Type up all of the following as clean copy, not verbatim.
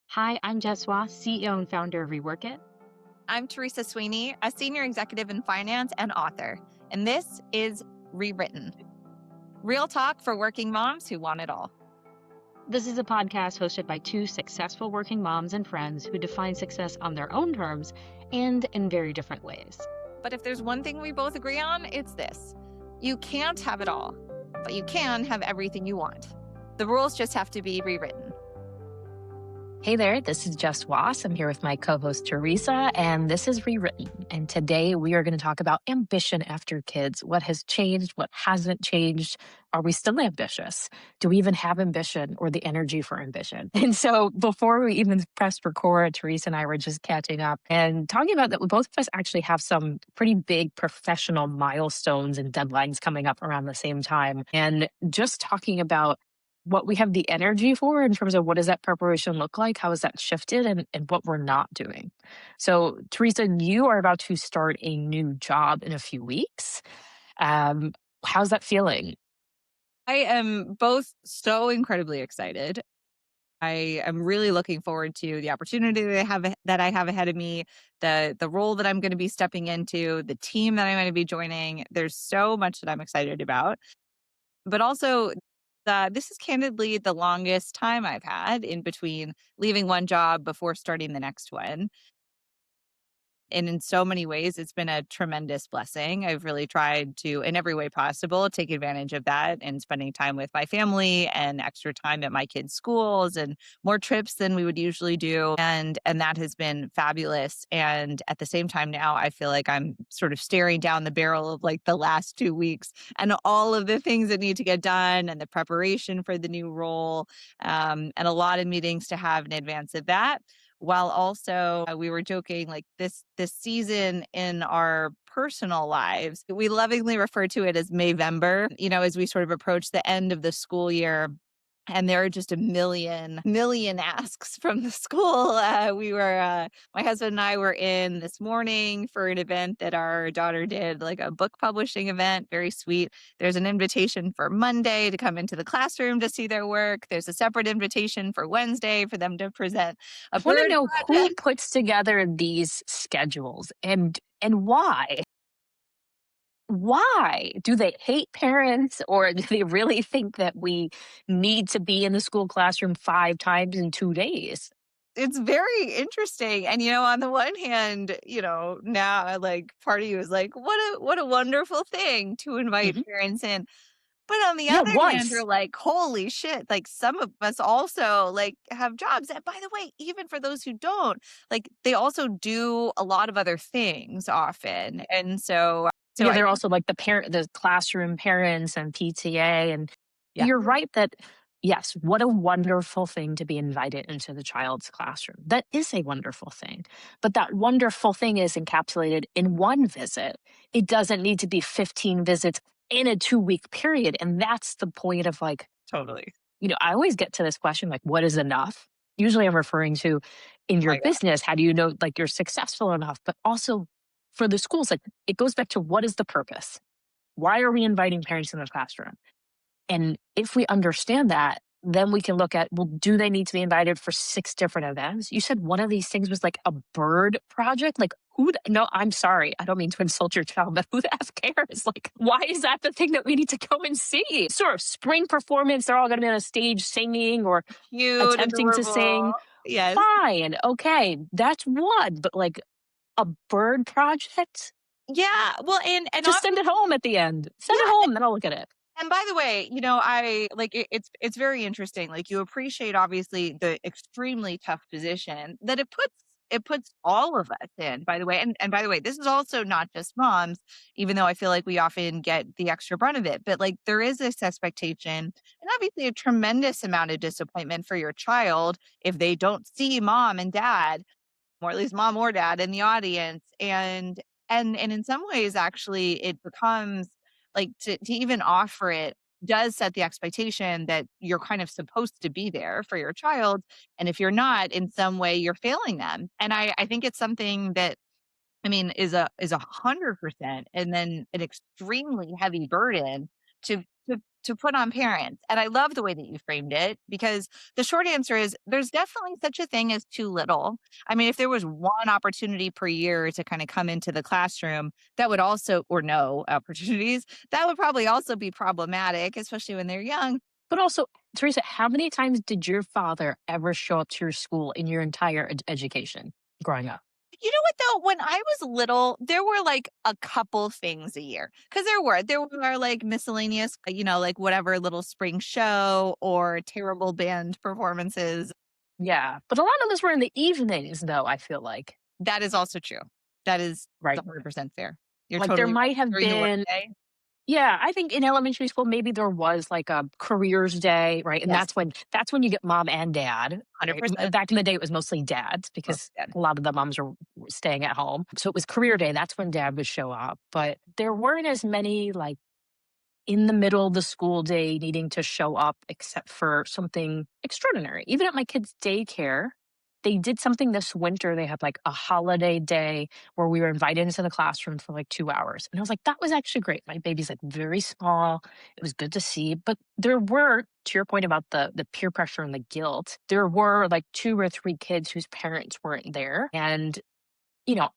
Hi, I'm Jess CEO and founder of Rework It. I'm Teresa Sweeney, a senior executive in finance and author, and this is Rewritten, real talk for working moms who want it all. This is a podcast hosted by two successful working moms and friends who define success on their own terms and in very different ways. But if there's one thing we both agree on, it's this: you can't have it all, but you can have everything you want. The rules just have to be rewritten. Hey there, this is Jess Wass. I'm here with my co host Teresa, and this is Rewritten. And today we are going to talk about ambition after kids. What has changed? What hasn't changed? Are we still ambitious? Do we even have ambition or the energy for ambition? And so before we even pressed record, Teresa and I were just catching up and talking about that both of us actually have some pretty big professional milestones and deadlines coming up around the same time. And just talking about what we have the energy for in terms of what does that preparation look like, how has that shifted, and what we're not doing. So, Teresa, you are about to start a new job in a few weeks. Um, how's that feeling? I am both so incredibly excited. I am really looking forward to the opportunity that I have ahead of me, the role that I'm going to be stepping into, the team that I'm going to be joining. There's so much that I'm excited about. But also, this is candidly the longest time I've had in between leaving one job before starting the next one. And in so many ways, it's been a tremendous blessing. I've really tried to, in every way possible, take advantage of that and spending time with my family and extra time at my kids' schools and more trips than we would usually do. And that has been fabulous. And at the same time now, I feel like I'm sort of staring down the barrel of like the last 2 weeks and all of the things that need to get done and the preparation for the new role, and a lot of meetings to have in advance of that, while also we were joking like this season in our personal lives, we lovingly refer to it as Mayvember, as we sort of approach the end of the school year. And there are just a million asks from the school. My husband and I were in this morning for an event that our daughter did, like a book publishing event, very sweet. There's an invitation for Monday to come into the classroom to see their work. There's a separate invitation for Wednesday for them to present a I want to bird know who project. puts together these schedules and why. Why? Do they hate parents or do they really think that we need to be in the school classroom 5 times in 2 days? It's very interesting. And on the one hand, now like part of you is like, what a wonderful thing to invite Mhm. parents in. But on the Yeah, other hand, once. you're like, holy shit, like some of us also like have jobs. And by the way, even for those who don't, like they also do a lot of other things often. And so Yeah, I they're think, also like the classroom parents and PTA. And yeah, you're right that, yes, what a wonderful thing to be invited into the child's classroom. That is a wonderful thing. But that wonderful thing is encapsulated in one visit. It doesn't need to be 15 visits in a 2 week period. And that's the point of like, totally. I always get to this question like, what is enough? Usually I'm referring to in Oh your my God. business, how do you know like you're successful enough? But also for the schools, like it goes back to what is the purpose? Why are we inviting parents in the classroom? And if we understand that, then we can look at, well, do they need to be invited for 6 different events? You said one of these things was like a bird project. Like, no, I'm sorry. I don't mean to insult your child, but who the F cares? Like, why is that the thing that we need to go and see? Sort of spring performance. They're all going to be on a stage singing or Cute, attempting to adorable. sing. Yes. Fine. Okay. That's one. But like a bird project, Yeah. Well, and just send obviously, it home at the end. Send it yeah. home. Then I'll look at it. And by the way, I like it's very interesting. Like you appreciate obviously the extremely tough position that it puts all of us in, by the way. And by the way, this is also not just moms, even though I feel like we often get the extra brunt of it. But like there is this expectation and obviously a tremendous amount of disappointment for your child if they don't see mom and dad, or at least mom or dad in the audience. And in some ways actually it becomes like to even offer it does set the expectation that you're kind of supposed to be there for your child, and if you're not, in some way you're failing them. And I think it's something that, I mean, is 100% and then an extremely heavy burden to put on parents. And I love the way that you framed it, because the short answer is there's definitely such a thing as too little. I mean, if there was one opportunity per year to kind of come into the classroom, that would also, or no opportunities, that would probably also be problematic, especially when they're young. But also, Teresa, how many times did your father ever show up to your school in your entire education growing up? You know what though? When I was little, there were like a couple things a year, because there were like miscellaneous, like whatever little spring show or terrible band performances. Yeah. But a lot of those were in the evenings, though, I feel like. That is also true. That is Right. 100% fair. You're Like there totally right. might have During the been, workday. yeah, I think in elementary school maybe there was like a careers day, right? And Yes, that's when you get mom and dad. Right? 100%. Back in the day it was mostly dads Most because dead. a lot of the moms were staying at home. So it was career day. That's when dad would show up. But there weren't as many like in the middle of the school day needing to show up except for something extraordinary. Even at my kids' daycare, they did something this winter. They had like a holiday day where we were invited into the classroom for like 2 hours. And I was like, that was actually great. My baby's like very small. It was good to see. But there were, to your point about the peer pressure and the guilt, there were like 2 or 3 kids whose parents weren't there. And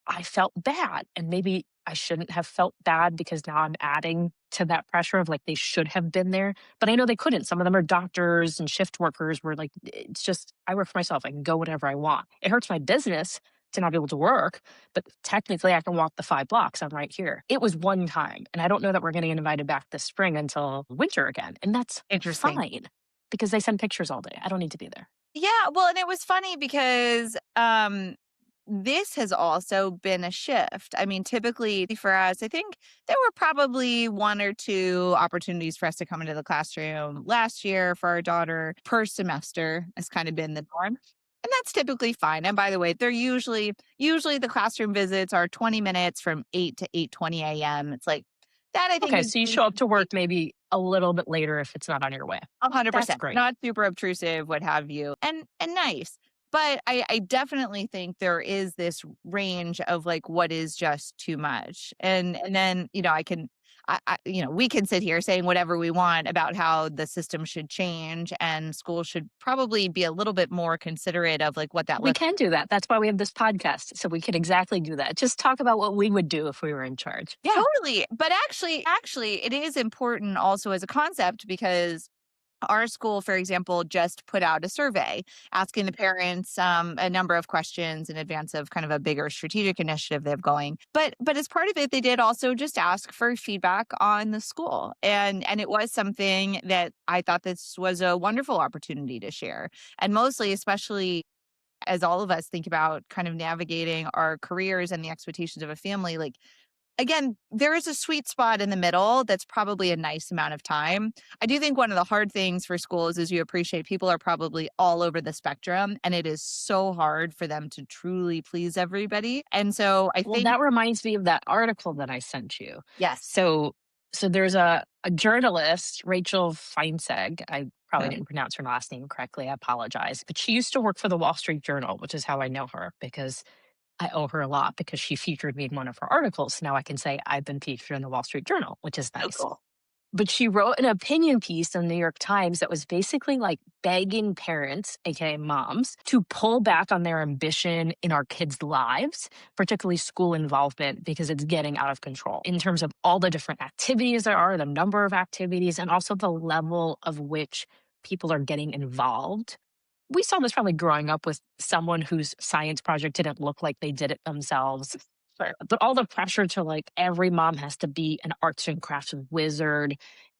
I felt bad. And maybe I shouldn't have felt bad because now I'm adding to that pressure of like they should have been there. But I know they couldn't. Some of them are doctors and shift workers where like it's just, I work for myself. I can go whatever I want. It hurts my business to not be able to work, but technically I can walk the 5 blocks. I'm right here. It was one time. And I don't know that we're getting invited back this spring until winter again. And that's Interesting. fine because they send pictures all day. I don't need to be there. Yeah, well, and it was funny because this has also been a shift. I mean, typically for us, I think there were probably 1 or 2 opportunities for us to come into the classroom last year for our daughter per semester has kind of been the norm. And that's typically fine. And by the way, they're usually the classroom visits are 20 minutes from 8 to 8:20 a.m. It's like that I think Okay, is so you show up to work maybe a little bit later if it's not on your way. That's 100%, great. not super obtrusive, what have you, and nice. But I definitely think there is this range of like what is just too much, and then we can sit here saying whatever we want about how the system should change and schools should probably be a little bit more considerate of like what that We looks. can do that. That's why we have this podcast. So we can exactly do that. Just talk about what we would do if we were in charge. Yeah. Totally, but actually, it is important also as a concept because our school, for example, just put out a survey asking the parents a number of questions in advance of kind of a bigger strategic initiative they have going. But as part of it, they did also just ask for feedback on the school, and it was something that I thought this was a wonderful opportunity to share, and mostly, especially as all of us think about kind of navigating our careers and the expectations of a family, like again, there is a sweet spot in the middle that's probably a nice amount of time. I do think one of the hard things for schools is you appreciate people are probably all over the spectrum, and it is so hard for them to truly please everybody. And so I Well, think, that reminds me of that article that I sent you. yes. So there's a journalist, Rachel Feinseg. I probably Okay. didn't pronounce her last name correctly. I apologize. But she used to work for the Wall Street Journal, which is how I know her because I owe her a lot because she featured me in one of her articles. Now I can say I've been featured in the Wall Street Journal, which is So nice. cool. But she wrote an opinion piece in the New York Times that was basically like begging parents, aka moms, to pull back on their ambition in our kids' lives, particularly school involvement, because it's getting out of control in terms of all the different activities there are, the number of activities, and also the level of which people are getting involved. We saw this probably growing up with someone whose science project didn't look like they did it themselves. Sure. But all the pressure to like every mom has to be an arts and crafts wizard.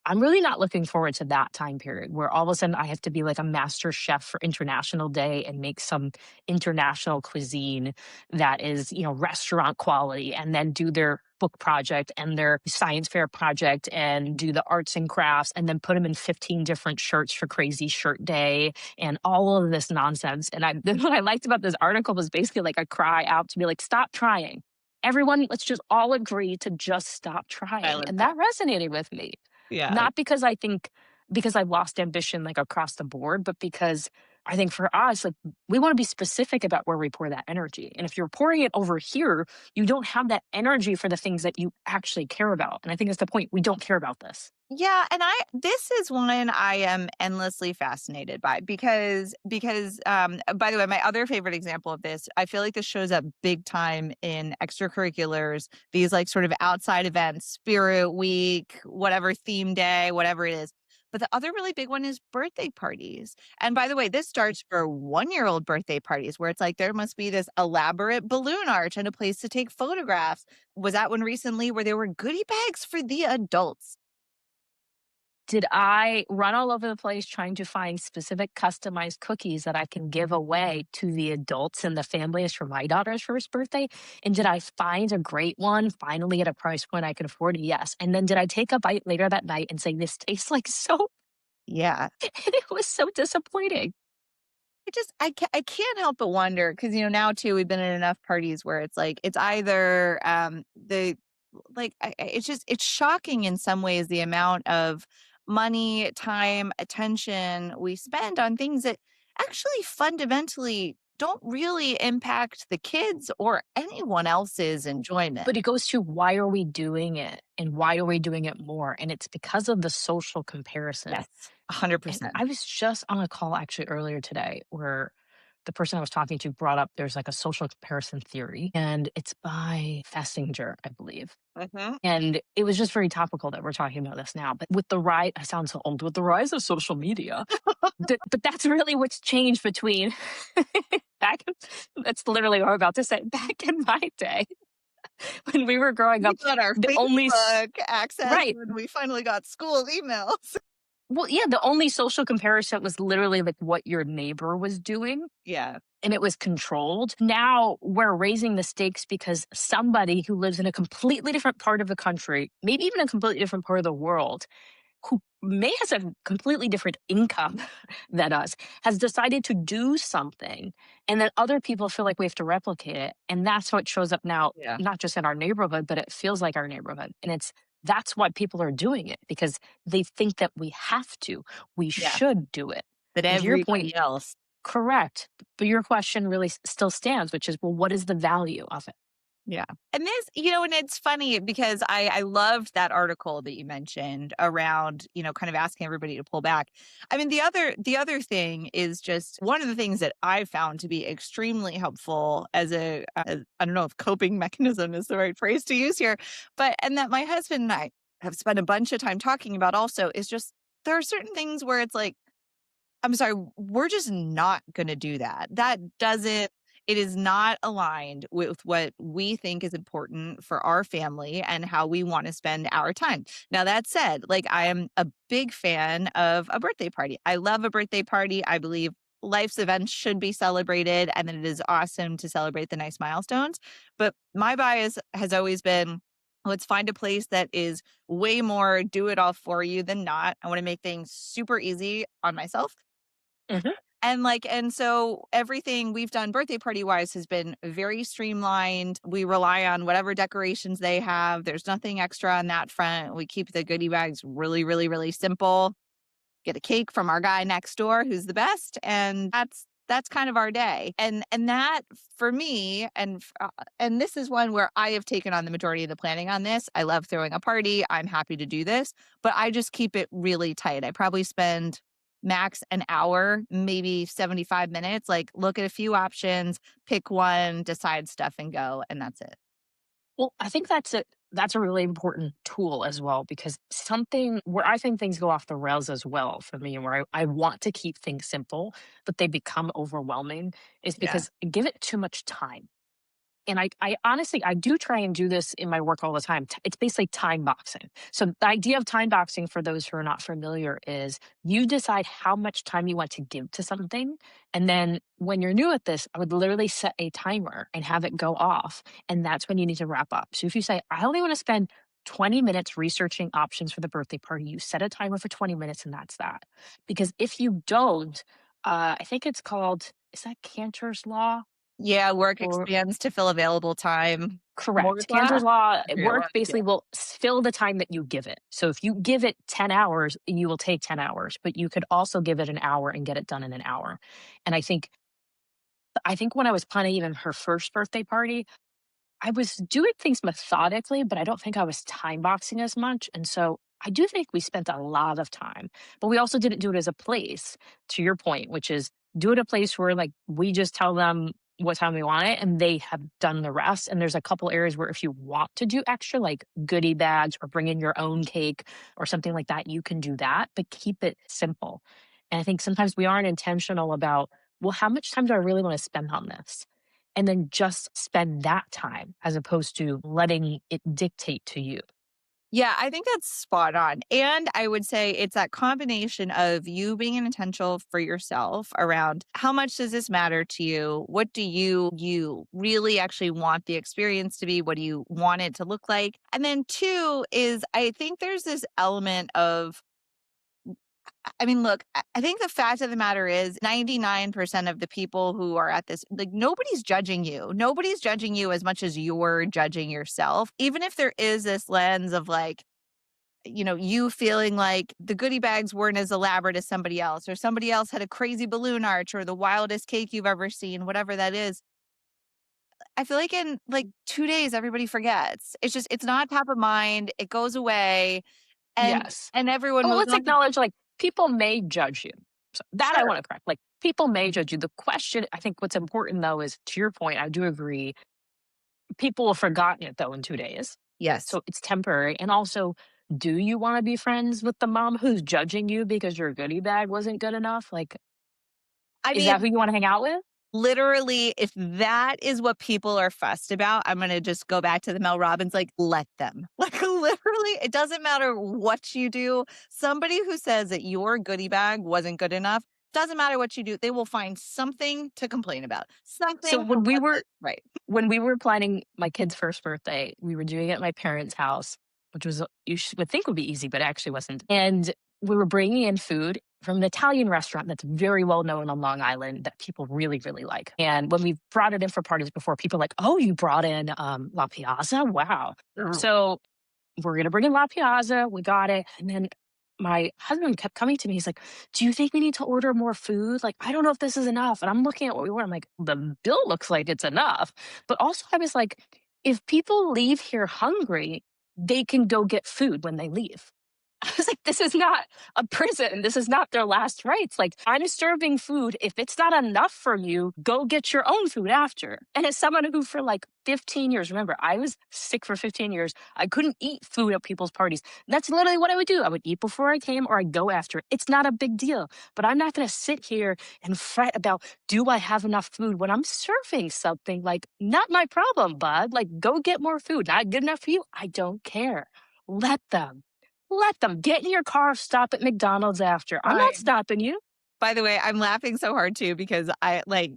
I'm really not looking forward to that time period where all of a sudden I have to be like a master chef for International Day and make some international cuisine that is, restaurant quality and then do their book project and their science fair project and do the arts and crafts and then put them in 15 different shirts for crazy shirt day and all of this nonsense. And what I liked about this article was basically like a cry out to be like, stop trying. Everyone, let's just all agree to just stop I trying. love And that. that resonated with me. Yeah. Not because I think because I've lost ambition like across the board, but because I think for us, like we want to be specific about where we pour that energy. And if you're pouring it over here, you don't have that energy for the things that you actually care about. And I think that's the point. We don't care about this. Yeah, and this is one I am endlessly fascinated by because by the way, my other favorite example of this, I feel like this shows up big time in extracurriculars, these like sort of outside events, Spirit Week, whatever theme day, whatever it is. But the other really big one is birthday parties. And by the way, this starts for 1-year-old birthday parties where it's like there must be this elaborate balloon arch and a place to take photographs. Was that one recently where there were goodie bags for the adults? Did I run all over the place trying to find specific customized cookies that I can give away to the adults and the families for my daughter's first birthday? And did I find a great one finally at a price point I could afford? Yes. And then did I take a bite later that night and say, this tastes like soap? Yeah. And it was so disappointing. I can't help but wonder because now too we've been in enough parties where it's like it's either the like it's just it's shocking in some ways the amount of money, time, attention we spend on things that actually fundamentally don't really impact the kids or anyone else's enjoyment. But it goes to why are we doing it and why are we doing it more? And it's because of the social comparison. Yes, And 100%. I was just on a call actually earlier today where the person I was talking to brought up there's like a social comparison theory, and it's by Festinger, I believe. Hmm. And it was just very topical that we're talking about this now. But with the rise, I sound so old, with the rise of social media, but that's really what's changed between back. That's literally what I'm about to say. Back in my day, when we were growing We up, got our the only Facebook access right. when we finally got school emails. Well, yeah, the only social comparison was literally like what your neighbor was doing, Yeah. and it was controlled. Now we're raising the stakes because somebody who lives in a completely different part of the country, maybe even a completely different part of the world, who may has a completely different income than us, has decided to do something, and then other people feel like we have to replicate it. And that's what shows up now, Yeah. not just in our neighborhood, but it feels like our neighborhood. And that's why people are doing it because they think that we have to, we Yeah. should do it. That And to your point, everybody else. correct. But your question really still stands, which is, well, what is the value of it? Yeah. And and it's funny because I loved that article that you mentioned around, kind of asking everybody to pull back. I mean, the other thing is just one of the things that I found to be extremely helpful as I don't know if coping mechanism is the right phrase to use here, but and that my husband and I have spent a bunch of time talking about also is just there are certain things where it's like I'm sorry, we're just not gonna do that. It is not aligned with what we think is important for our family and how we wanna spend our time. Now that said, like, I am a big fan of a birthday party. I love a birthday party. I believe life's events should be celebrated, and that it is awesome to celebrate the nice milestones. But my bias has always been, let's find a place that is way more do it all for you than not. I wanna make things super easy on myself. Mhm. And so everything we've done birthday party wise has been very streamlined. We rely on whatever decorations they have. There's nothing extra on that front. We keep the goodie bags really, really, really simple. Get a cake from our guy next door who's the best. And that's kind of our day. And that for me, and this is one where I have taken on the majority of the planning on this. I love throwing a party. I'm happy to do this, but I just keep it really tight. I probably spend max an hour, maybe 75 minutes, like look at a few options, pick one, decide stuff and go. And that's it. Well, I think that's a really important tool as well because something where I think things go off the rails as well for me, where I want to keep things simple, but they become overwhelming, is Yeah. because I give it too much time. And I honestly, I do try and do this in my work all the time. It's basically time boxing. So the idea of time boxing, for those who are not familiar, is you decide how much time you want to give to something. And then when you're new at this, I would literally set a timer and have it go off. And that's when you need to wrap up. So if you say, I only want to spend 20 minutes researching options for the birthday party, you set a timer for 20 minutes and that's that. Because if you don't, I think it's called, is that Cantor's Law? Yeah. Work Or expands to fill available time. Moore's correct. law? Cantor's Law, I forget work what. Yeah. basically will fill the time that you give it. So if you give it 10 hours, you will take 10 hours, but you could also give it an hour and get it done in an hour. And I think when I was planning even her first birthday party, I was doing things methodically, but I don't think I was time boxing as much. And so I do think we spent a lot of time, but we also didn't do it as a place, to your point, which is do it a place where like we just tell them what time we want it and they have done the rest. And there's a couple areas where if you want to do extra, like goodie bags or bring in your own cake or something like that, you can do that, but keep it simple. And I think sometimes we aren't intentional about, well, how much time do I really want to spend on this? And then just spend that time as opposed to letting it dictate to you. Yeah, I think that's spot on. And I would say it's that combination of you being intentional for yourself around how much does this matter to you? What do you really actually want the experience to be? What do you want it to look like? And then two is I think there's this element of I mean, look, I think the fact of the matter is 99% of the people who are at this, like, nobody's judging you. Nobody's judging you as much as you're judging yourself. Even if there is this lens of like, you feeling like the goodie bags weren't as elaborate as somebody else, or somebody else had a crazy balloon arch or the wildest cake you've ever seen, whatever that is. I feel like in like 2 days, everybody forgets. It's not top of mind. It goes away and, Yes. and everyone Oh, moves let's on. acknowledge like people may judge you. So that I Sure. want to correct. Like people may judge you. The question, I think what's important though is to your point, I do agree. People have forgotten it though in 2 days. Yes. So it's temporary. And also, do you want to be friends with the mom who's judging you because your goodie bag wasn't good enough? Like, I is that mean, who you want to hang out with? literally, if that is what people are fussed about, I'm going to just go back to the Mel Robbins, like, let them. Like, literally, it doesn't matter what you do. Somebody who says that your goodie bag wasn't good enough, doesn't matter what you do, they will find something to complain about. So Something from what they, right. when we were planning my kid's first birthday, we were doing it at my parents' house, which was would think would be easy, but it actually wasn't. And we were bringing in food from an Italian restaurant that's very well known on Long Island that people really, really like. And when we brought it in for parties before, people were like, "Oh, you brought in La Piazza? Wow!" So we're gonna bring in La Piazza. We got it, and then my husband kept coming to me. He's like, "Do you think we need to order more food? Like, I don't know if this is enough." And I'm looking at what we were. I'm like, "The bill looks like it's enough," but also I was like, "If people leave here hungry, they can go get food when they leave." I was like, this is not a prison. This is not their last rites. Like, I'm serving food. If it's not enough for you, go get your own food after. And as someone who, for like 15 years, remember, I was sick for 15 years. I couldn't eat food at people's parties. That's literally what I would do. I would eat before I came or I'd go after. It's not a big deal. But I'm not going to sit here and fret about, do I have enough food when I'm serving something? Like, not my problem, bud. Like, go get more food. Not good enough for you? I don't care. Let them. Let them get in your car, stop at McDonald's after. I'm not Right. stopping you. By the way, I'm laughing so hard too because my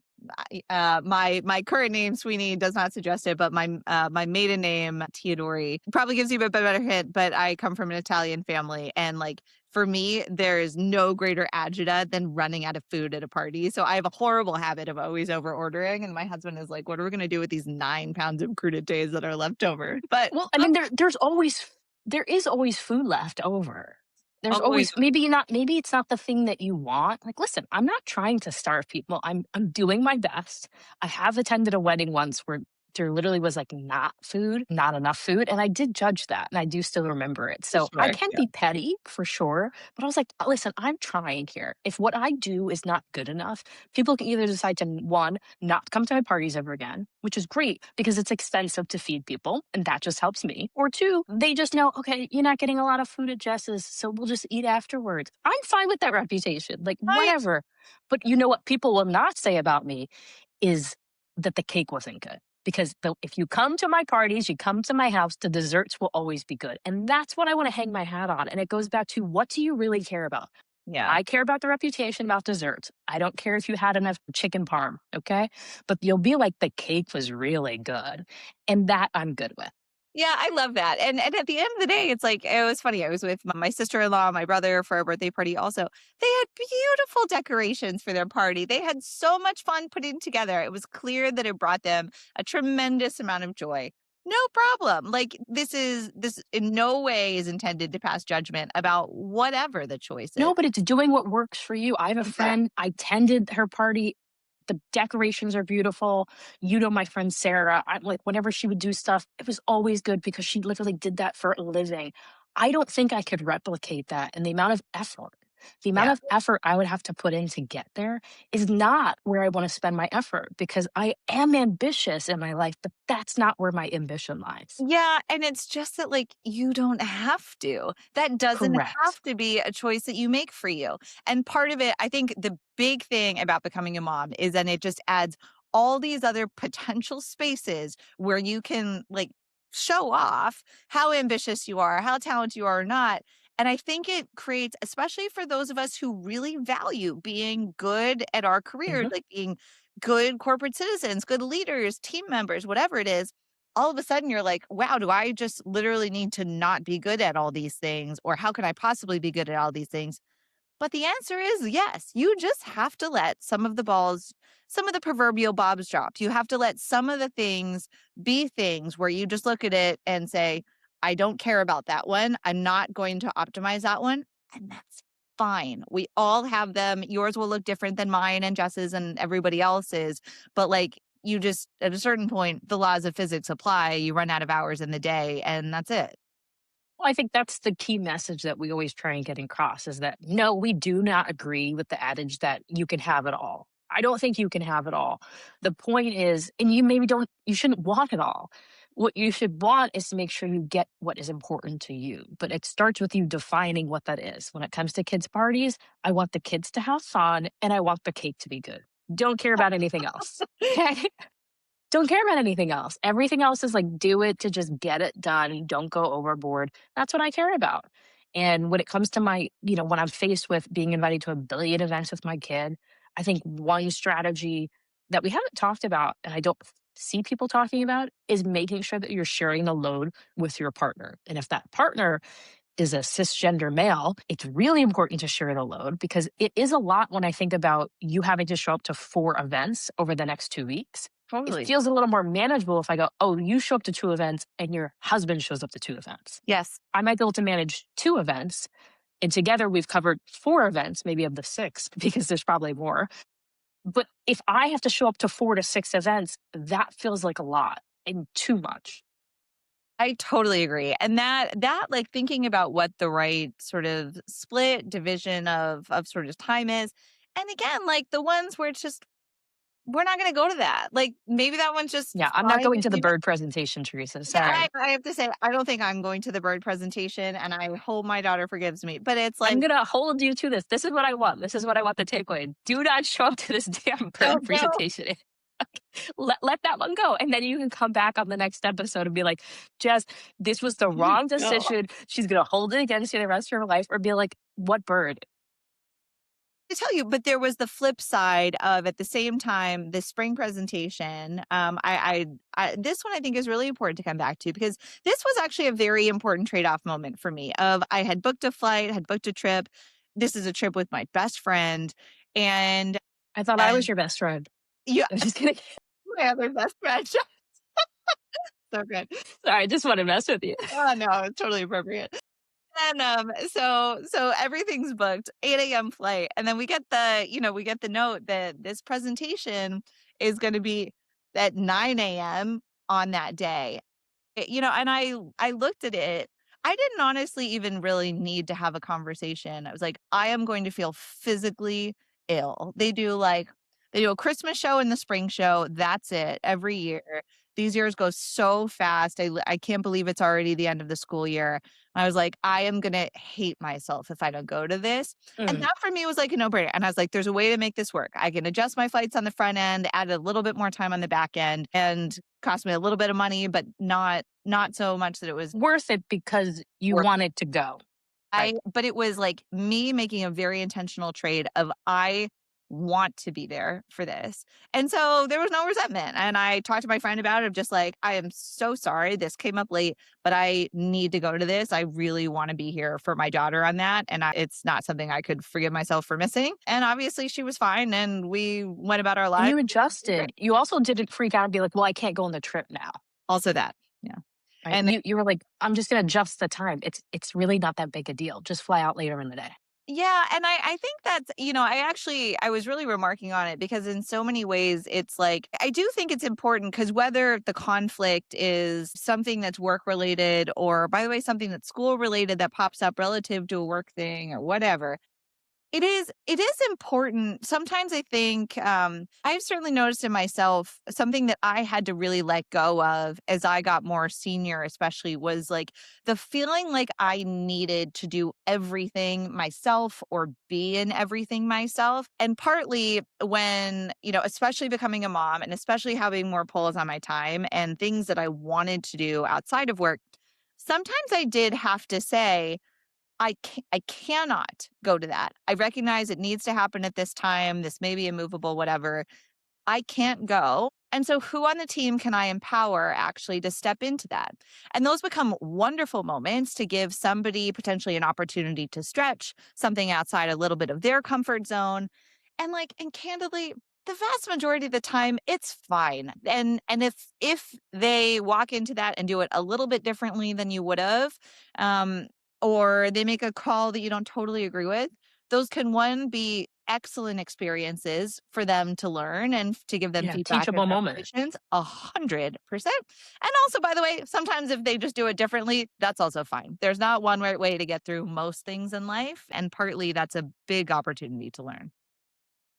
current name Sweeney does not suggest it, but my maiden name Teodori probably gives you a better hint. But I come from an Italian family, and like for me, there is no greater agita than running out of food at a party. So I have a horrible habit of always over ordering, and my husband is like, "What are we going to do with these 9 pounds of crudités that are left over?" But Well, I mean, there is always food left over. There's always, always maybe it's not the thing that you want. Like, listen, I'm not trying to starve people. I'm doing my best. I have attended a wedding once where there literally was like not enough food, and I did judge that, and I do still remember it. So I sure, can yeah. be petty for sure, but I was like, listen, I'm trying here. If what I do is not good enough, people can either decide to one, not come to my parties ever again, which is great because it's expensive to feed people, and that just helps me. Or two, they just know, okay, you're not getting a lot of food at Jess's, so we'll just eat afterwards. I'm fine with that reputation, like I whatever. But you know what people will not say about me is that the cake wasn't good. Because if you come to my parties, you come to my house, the desserts will always be good. And that's what I want to hang my hat on. And it goes back to, what do you really care about? yeah. I care about the reputation about desserts. I don't care if you had enough chicken parm, okay? But you'll be like, the cake was really good. And that I'm good with. Yeah, I love that. And at the end of the day, it's like it was funny. I was with my sister-in-law, my brother for a birthday party also. They had beautiful decorations for their party. They had so much fun putting together. It was clear that it brought them a tremendous amount of joy. No problem. Like this in no way is intended to pass judgment about whatever the choice is. No, but it's doing what works for you. I have a Exactly. friend, I tended her party. The decorations are beautiful. You know, my friend Sarah, I like whenever she would do stuff, it was always good because she literally did that for a living. I don't think I could replicate that. And the amount Yeah. of effort I would have to put in to get there is not where I want to spend my effort because I am ambitious in my life, but that's not where my ambition lies. Yeah, and it's just that, like, you don't have to. That doesn't Correct. have to be a choice that you make for you. And part of it, I think the big thing about becoming a mom is then it just adds all these other potential spaces where you can, like, show off how ambitious you are, how talented you are or not. And I think it creates, especially for those of us who really value being good at our careers, Mhm. like being good corporate citizens, good leaders, team members, whatever it is, all of a sudden you're like, wow, do I just literally need to not be good at all these things? Or how can I possibly be good at all these things? But the answer is yes. You just have to let some of the balls, some of the proverbial bobs dropped. You have to let some of the things be things where you just look at it and say, I don't care about that one. I'm not going to optimize that one. And that's fine. We all have them. Yours will look different than mine and Jess's and everybody else's. But like, you just, at a certain point, the laws of physics apply. You run out of hours in the day, and that's it. Well, I think that's the key message that we always try and get across is that no, we do not agree with the adage that you can have it all. I don't think you can have it all. The point is, and you maybe don't, you shouldn't want it all. What you should want is to make sure you get what is important to you. But it starts with you defining what that is. When it comes to kids' parties, I want the kids to have fun and I want the cake to be good. Don't care about anything else. Okay. Don't care about anything else. Everything else is like do it to just get it done. Don't go overboard. That's what I care about. And when it comes to when I'm faced with being invited to a billion events with my kid, I think one strategy that we haven't talked about and I don't see people talking about is making sure that you're sharing the load with your partner. And if that partner is a cisgender male, it's really important to share the load because it is a lot when I think about you having to show up to 4 events over the next 2 weeks. It Totally. feels a little more manageable if I go, oh, you show up to 2 events and your husband shows up to 2 events. Yes. I might be able to manage 2 events. And together we've covered 4 events, maybe of the 6, because there's probably more. But if I have to show up to 4 to 6 events, that feels like a lot and too much. I totally agree. And that like thinking about what the right sort of split division of sort of time is. And again, like the ones where it's just we're not going to go to that. Like maybe that one's just Yeah, I'm not fine going if to the you don't. bird presentation, Teresa. Yeah, Sorry. I have to say I don't think I'm going to the bird presentation, and I hope my daughter forgives me. But it's I'm like gonna hold you to this. This is what I want. This is what I want the takeaway. Do not show up to this damn bird don't go. presentation. Let that one go. And then you can come back on the next episode and be like, Jess, this was the wrong No. decision. She's gonna hold it against you the rest of her life, or be like, what bird? To tell you, but there was the flip side of at the same time the spring presentation. I this one I think is really important to come back to because this was actually a very important trade off moment for me. Of I had booked a flight, had booked a trip. This is a trip with my best friend, and I thought I was and your best friend. yeah, I'm just kidding. my other best friend. So good. Sorry, I just want to mess with you. Oh no, it's totally appropriate. And so everything's booked, 8 a.m. flight. And then we get we get the note that this presentation is going to be at 9 a.m. on that day. And I looked at it. I didn't honestly even really need to have a conversation. I was like, I am going to feel physically ill. They do a Christmas show and the spring show. That's it every year. These years go so fast. I can't believe it's already the end of the school year. I was like, I am going to hate myself if I don't go to this. And Mm. that for me was like a no-brainer. And I was like, there's a way to make this work. I can adjust my flights on the front end, add a little bit more time on the back end, and cost me a little bit of money, but not so much that it was Worth it because you worth. wanted to go. Right. But it was like me making a very intentional trade of I want to be there for this. And so there was no resentment. And I talked to my friend about it of just like, I am so sorry this came up late, but I need to go to this. I really want to be here for my daughter on that. And it's not something I could forgive myself for missing. And obviously she was fine and we went about our And lives. you adjusted. You also didn't freak out and be like, well, I can't go on the trip now. Also that. Yeah. Right? And You were like, I'm just gonna adjust the time. It's really not that big a deal. Just fly out later in the day. Yeah, and I think that's, I was really remarking on it because in so many ways it's like I do think it's important because whether the conflict is something that's work related or by the way something that's school related that pops up relative to a work thing or whatever, it is important. Sometimes I think, I've certainly noticed in myself something that I had to really let go of as I got more senior, especially was like the feeling like I needed to do everything myself or be in everything myself. And partly when, especially becoming a mom and especially having more pulls on my time and things that I wanted to do outside of work, sometimes I did have to say, I cannot go to that. I recognize it needs to happen at this time. This may be immovable, whatever. I can't go. And so, who on the team can I empower actually to step into that? And those become wonderful moments to give somebody potentially an opportunity to stretch something outside a little bit of their comfort zone. And candidly, the vast majority of the time, it's fine. And if they walk into that and do it a little bit differently than you would have, um, or they make a call that you don't totally agree with, those can one be excellent experiences for them to learn and to give them Yeah, feedback and teachable moment. reparations, 100%. And also, by the way, sometimes if they just do it differently, that's also fine. There's not one right way to get through most things in life, and partly that's a big opportunity to learn.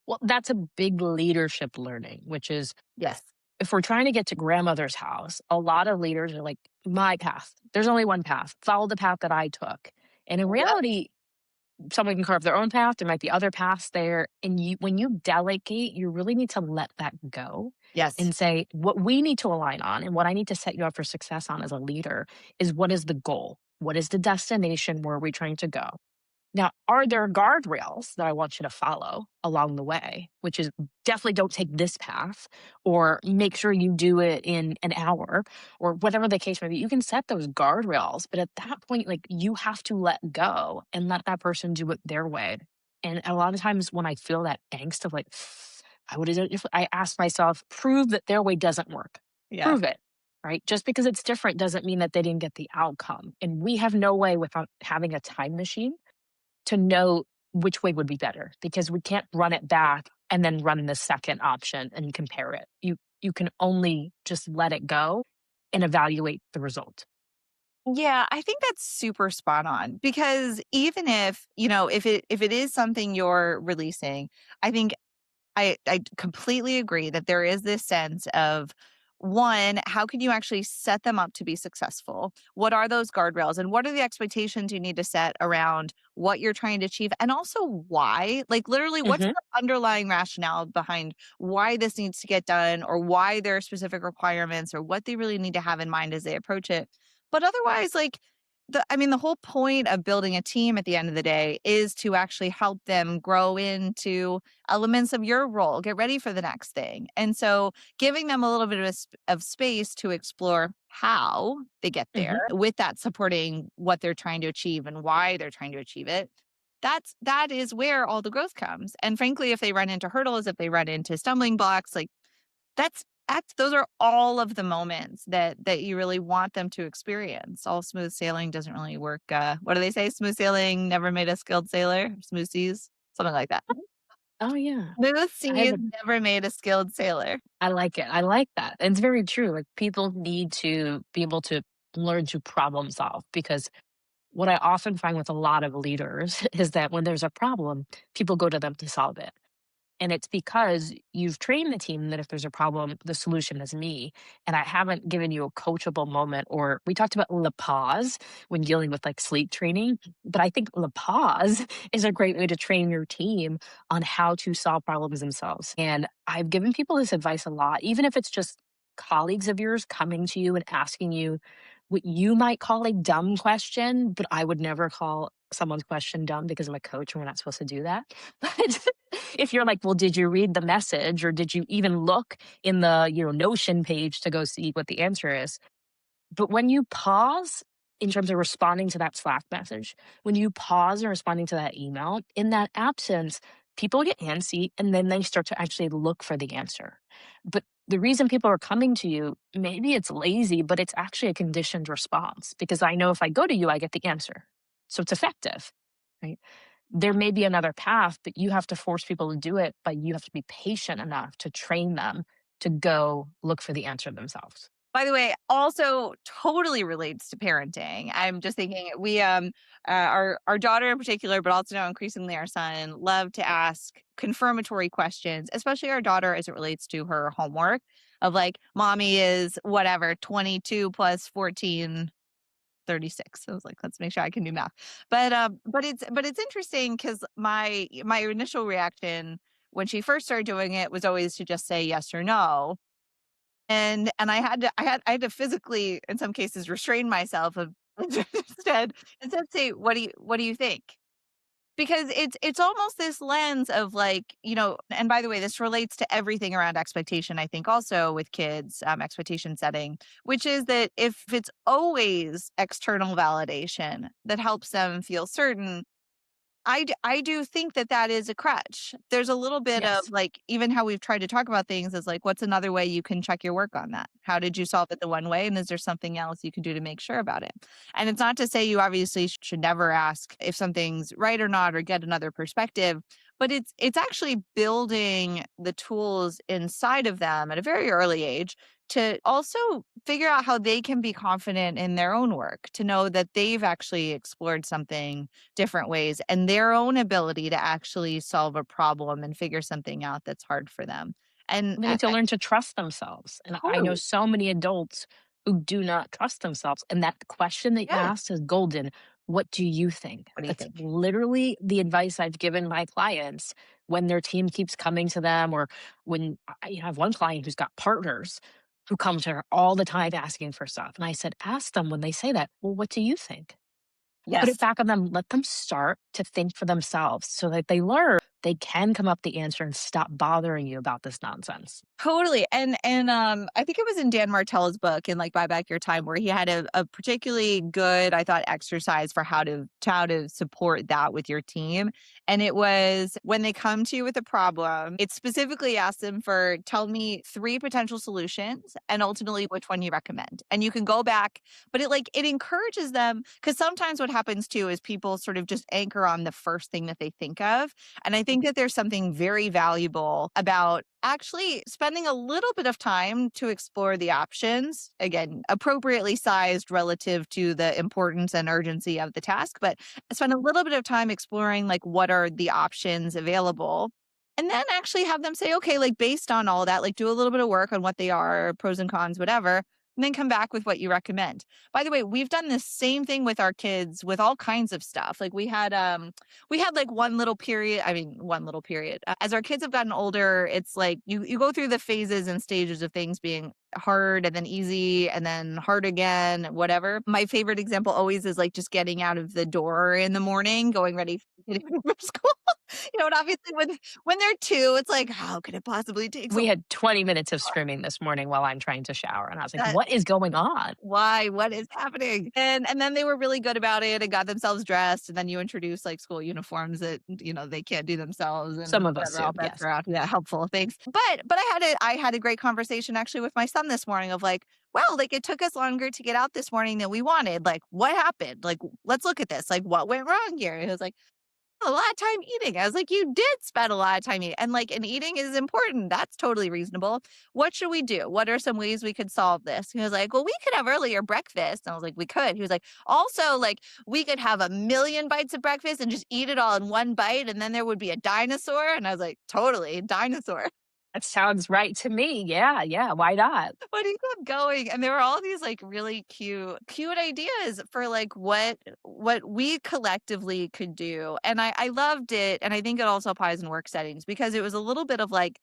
Well, that's a big leadership learning, which is Yes. if we're trying to get to grandmother's house, a lot of leaders are like, my path. There's only one path. Follow the path that I took. And in Yep. reality, someone can carve their own path. There might be other paths there. And when you delegate, you really need to let that go Yes. and say, what we need to align on and what I need to set you up for success on as a leader is what is the goal? What is the destination? Where are we trying to go? Now, are there guardrails that I want you to follow along the way? Which is definitely don't take this path or make sure you do it in an hour or whatever the case may be. You can set those guardrails, but at that point, like you have to let go and let that person do it their way. And a lot of times when I feel that angst of like, I would have done it different, I ask myself, prove that their way doesn't work. Yeah. Prove it. Right. Just because it's different doesn't mean that they didn't get the outcome. And we have no way without having a time machine to know which way would be better because we can't run it back and then run the second option and compare it. You can only just let it go and evaluate the result. Yeah, I think that's super spot on because even if, if it is something you're releasing, I think I completely agree that there is this sense of one, how can you actually set them up to be successful? What are those guardrails and what are the expectations you need to set around what you're trying to achieve? And also why? Like literally, what's Hmm. the underlying rationale behind why this needs to get done or why there are specific requirements or what they really need to have in mind as they approach it. But otherwise, like the whole point of building a team at the end of the day is to actually help them grow into elements of your role, get ready for the next thing. And so giving them a little bit of space to explore how they get there Hmm. with that supporting what they're trying to achieve and why they're trying to achieve it. That is where all the growth comes. And frankly, if they run into hurdles, if they run into stumbling blocks, like those are all of the moments that you really want them to experience. All smooth sailing doesn't really work. What do they say? Smooth sailing never made a skilled sailor. Smooth seas, something like that. Oh yeah, Smooth I have. seas never made a skilled sailor. I like it. I like that. It's very true. Like people need to be able to learn to problem solve because what I often find with a lot of leaders is that when there's a problem, people go to them to solve it. And it's because you've trained the team that if there's a problem, the solution is me. And I haven't given you a coachable moment. Or we talked about la pause when dealing with like sleep training. But I think la pause is a great way to train your team on how to solve problems themselves. And I've given people this advice a lot, even if it's just colleagues of yours coming to you and asking you what you might call a dumb question, but I would never call someone's question dumb because I'm a coach and we're not supposed to do that. But if you're like, well, did you read the message or did you even look in the, Notion page to go see what the answer is? But when you pause in terms of responding to that Slack message, when you pause and responding to that email, in that absence, people get antsy and then they start to actually look for the answer. But the reason people are coming to you, maybe it's lazy, but it's actually a conditioned response because I know if I go to you, I get the answer. So it's effective, right? there may be another path, but you have to force people to do it, but you have to be patient enough to train them to go look for the answer themselves. By the way, also totally relates to parenting. I'm just thinking our daughter in particular, but also now increasingly our son, love to ask confirmatory questions, especially our daughter as it relates to her homework of like, mommy is whatever, 22 plus 14, 36. So I was like, let's make sure I can do math. But it's interesting because my initial reaction when she first started doing it was always to just say yes or no. And I had to physically in some cases restrain myself of instead say, what do you think? Because it's almost this lens of like, and by the way, this relates to everything around expectation, I think also with kids, expectation setting, which is that if it's always external validation that helps them feel certain, I do think that that is a crutch. There's a little bit of Yes. like, even how we've tried to talk about things is like, what's another way you can check your work on that? How did you solve it the one way? And is there something else you can do to make sure about it? And it's not to say you obviously should never ask if something's right or not or get another perspective, but it's actually building the tools inside of them at a very early age to also figure out how they can be confident in their own work, to know that they've actually explored something different ways and their own ability to actually solve a problem and figure something out that's hard for them. And They need to learn to trust themselves. And I know totally, so many adults who do not trust themselves. And that question that you yes. asked is golden. What do you think? What do you That's think? literally the advice I've given my clients when their team keeps coming to them, or when I have one client who's got partners who come to her all the time asking for stuff. And I said, ask them when they say that, well, what do you think? Put it Yes. back on them. Let them start to think for themselves so that they learn they can come up the answer and stop bothering you about this nonsense. Totally. And I think it was in Dan Martell's book in like Buy Back Your Time where he had a particularly good, I thought, exercise for how to support that with your team. And it was when they come to you with a problem, it specifically asks them for tell me 3 potential solutions and ultimately which one you recommend. And you can go back, but it encourages them because sometimes what happens too is people sort of just anchor on the first thing that they think of. And I think that there's something very valuable about actually spending a little bit of time to explore the options, again, appropriately sized relative to the importance and urgency of the task, but spend a little bit of time exploring like what are the options available. And then actually have them say, okay, like based on all that, like do a little bit of work on what they are, pros and cons, whatever, and then come back with what you recommend. By the way, we've done the same thing with our kids with all kinds of stuff. Like we had like one little period. As our kids have gotten older, it's like you go through the phases and stages of things being hard and then easy and then hard again, whatever. My favorite example always is like just getting out of the door in the morning, going ready for school. And obviously when they're 2, it's like, how could it possibly take so We had 20 minutes of screaming this morning while I'm trying to shower. And I was like, long? what is going on? Why? What is happening? And then they were really good about it and got themselves dressed. And then you introduce like school uniforms that they can't do themselves and Some of us whatever. do, All bets yes. are out. Yeah, helpful. Thanks. But I had a great conversation actually with my son this morning of like, well, like it took us longer to get out this morning than we wanted. Like, what happened? Like, let's look at this. Like, what went wrong here? He was like, a lot of time eating. I was like, you did spend a lot of time eating. And eating is important. That's totally reasonable. What should we do? What are some ways we could solve this? He was like, well, we could have earlier breakfast. And I was like, we could. He was like, also, like, we could have 1,000,000 bites of breakfast and just eat it all in one bite. And then there would be a dinosaur. And I was like, totally, dinosaur. That sounds right to me. Yeah. Why not? But he kept going, and there were all these like really cute ideas for like what we collectively could do. And I loved it, and I think it also applies in work settings because it was a little bit of like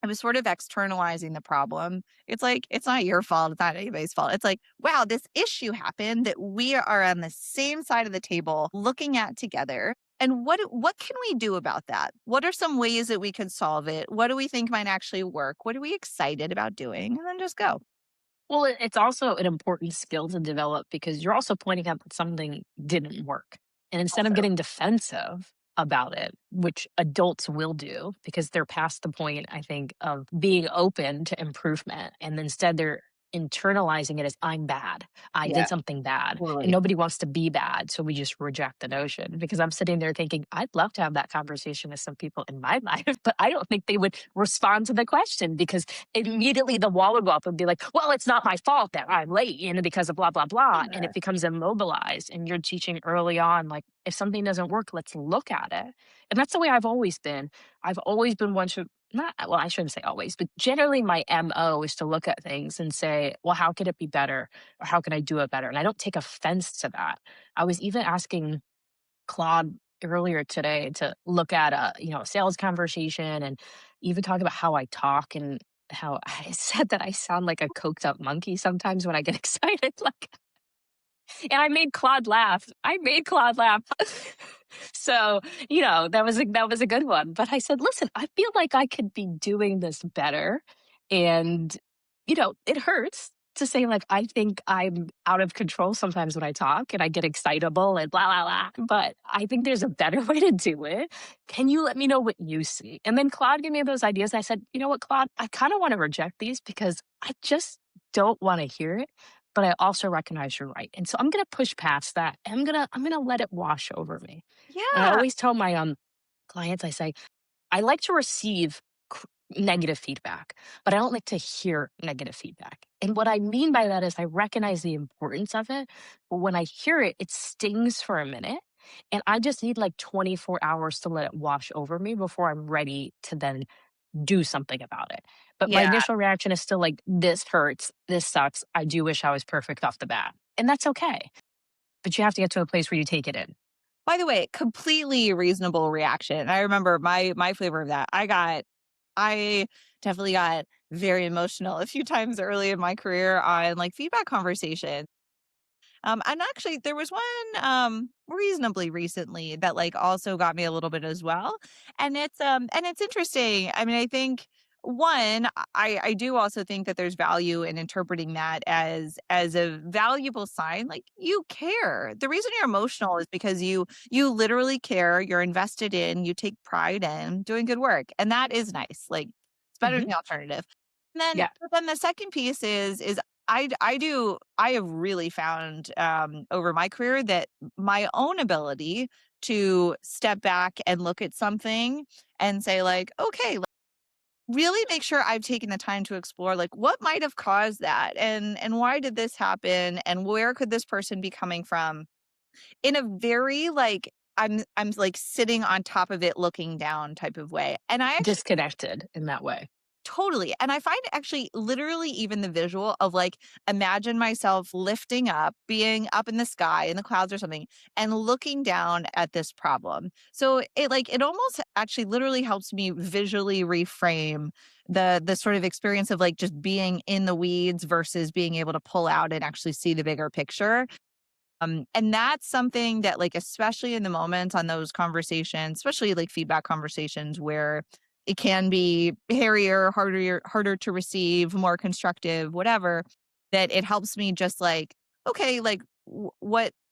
I was sort of externalizing the problem. It's like it's not your fault, it's not anybody's fault. It's like, wow, this issue happened that we are on the same side of the table looking at together. And what can we do about that? What are some ways that we could solve it? What do we think might actually work? What are we excited about doing? And then just go. Well, it's also an important skill to develop because you're also pointing out that something didn't work. And instead of Also, getting defensive about it, which adults will do because they're past the point, I think, of being open to improvement. And instead, they're internalizing it as I'm bad. I Yeah, did something bad. And totally. nobody wants to be bad. So we just reject the notion because I'm sitting there thinking, I'd love to have that conversation with some people in my life, but I don't think they would respond to the question because immediately the wall would go up and be like, well, it's not my fault that I'm late, because of blah, blah, blah. And Yeah. it becomes immobilized. And you're teaching early on, like, if something doesn't work, let's look at it. And that's the way I've always been. I've always been one to not well, I shouldn't say always, but generally my MO is to look at things and say, well, how could it be better? Or how can I do it better? And I don't take offense to that. I was even asking Claude earlier today to look at a sales conversation and even talk about how I talk and how I said that I sound like a coked up monkey sometimes when I get excited. Like, and I made Claude laugh. I made Claude laugh. So, that was a good one. But I said, listen, I feel like I could be doing this better. And, it hurts to say, like, I think I'm out of control sometimes when I talk and I get excitable and blah, blah, blah. But I think there's a better way to do it. Can you let me know what you see? And then Claude gave me those ideas. I said, you know what, Claude, I kind of want to reject these because I just don't want to hear it, but I also recognize you're right. And so I'm gonna push past that. And I'm gonna let it wash over me. And I Yeah. always tell my clients, I say, I like to receive negative feedback, but I don't like to hear negative feedback. And what I mean by that is I recognize the importance of it, but when I hear it, it stings for a minute. And I just need like 24 hours to let it wash over me before I'm ready to then do something about it. But my Yeah. initial reaction is still like, this hurts. This sucks. I do wish I was perfect off the bat. And that's okay. But you have to get to a place where you take it in. By the way, completely reasonable reaction. I remember my flavor of that. I definitely got very emotional a few times early in my career on like feedback conversations. And actually there was one reasonably recently that like also got me a little bit as well. And it's interesting. I mean, I think one, I do also think that there's value in interpreting that as a valuable sign. Like you care. The reason you're emotional is because you literally care, you're invested in, you take pride in doing good work. And that is nice. Like it's better Hmm. than the alternative. And then Yeah. but then the second piece is I have really found over my career that my own ability to step back and look at something and say like, okay, like, really make sure I've taken the time to explore like what might have caused that and why did this happen and where could this person be coming from in a very like I'm like sitting on top of it looking down type of way. And I actually Disconnected in that way. totally. And I find actually literally even the visual of like imagine myself lifting up, being up in the sky in the clouds or something and looking down at this problem. So it almost actually literally helps me visually reframe the sort of experience of like just being in the weeds versus being able to pull out and actually see the bigger picture. And that's something that, like, especially in the moments on those conversations, especially like feedback conversations where it can be hairier, harder to receive, more constructive, whatever, that it helps me just like, okay, like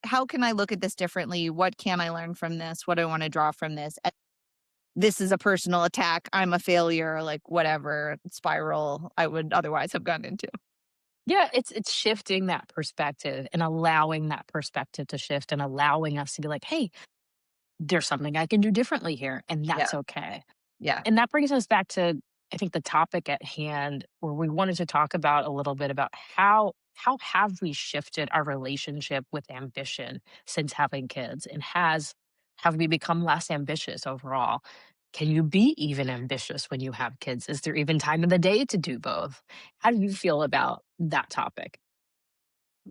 how can I look at this differently? What can I learn from this? What do I want to draw from this? And this is a personal attack. I'm a failure, like whatever spiral I would otherwise have gone into. Yeah, it's shifting that perspective and allowing that perspective to shift and allowing us to be like, hey, there's something I can do differently here, and Yeah. that's okay. Yeah. And that brings us back to, I think, the topic at hand, where we wanted to talk about a little bit about how have we shifted our relationship with ambition since having kids, and have we become less ambitious overall? Can you be even ambitious when you have kids? Is there even time in the day to do both? How do you feel about that topic?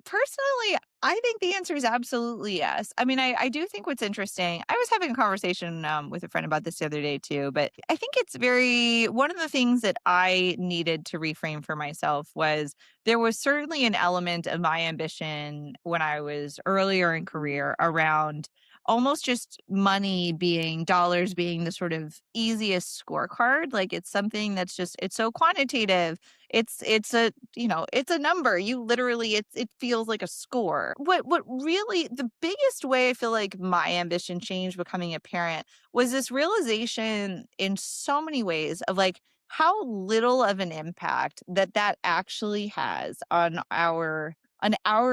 Personally, I think the answer is absolutely yes. I mean, I do think what's interesting, I was having a conversation with a friend about this the other day too, but I think it's very, one of the things that I needed to reframe for myself was there was certainly an element of my ambition when I was earlier in career around almost just money being dollars being the sort of easiest scorecard. Like it's something that's just, it's so quantitative, it's a, it's a number. You literally it feels like a score. What really the biggest way I feel like my ambition changed becoming a parent was this realization in so many ways of like how little of an impact that actually has on our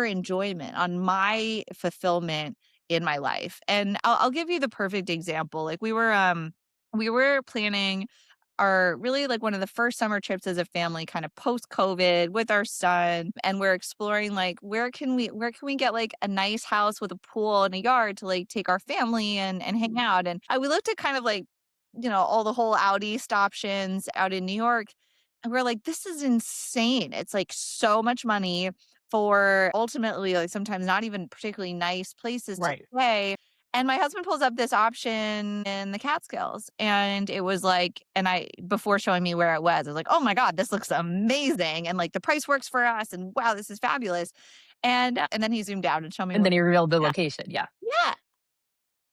enjoyment, on my fulfillment in my life. And I'll give you the perfect example. Like we were planning our really like one of the first summer trips as a family kind of post COVID with our son, and we're exploring like where can we get like a nice house with a pool and a yard to like take our family and hang out. And we looked at kind of like, all the whole out east options out in New York, and we're like, this is insane. It's like so much money for ultimately like sometimes not even particularly nice places to Right. stay. And my husband pulls up this option in the Catskills, and it was like, before showing me where it was, I was like, oh my God, this looks amazing. And like the price works for us. And wow, this is fabulous. And then he zoomed out and showed me And where. then he revealed the location. Yeah. Yeah.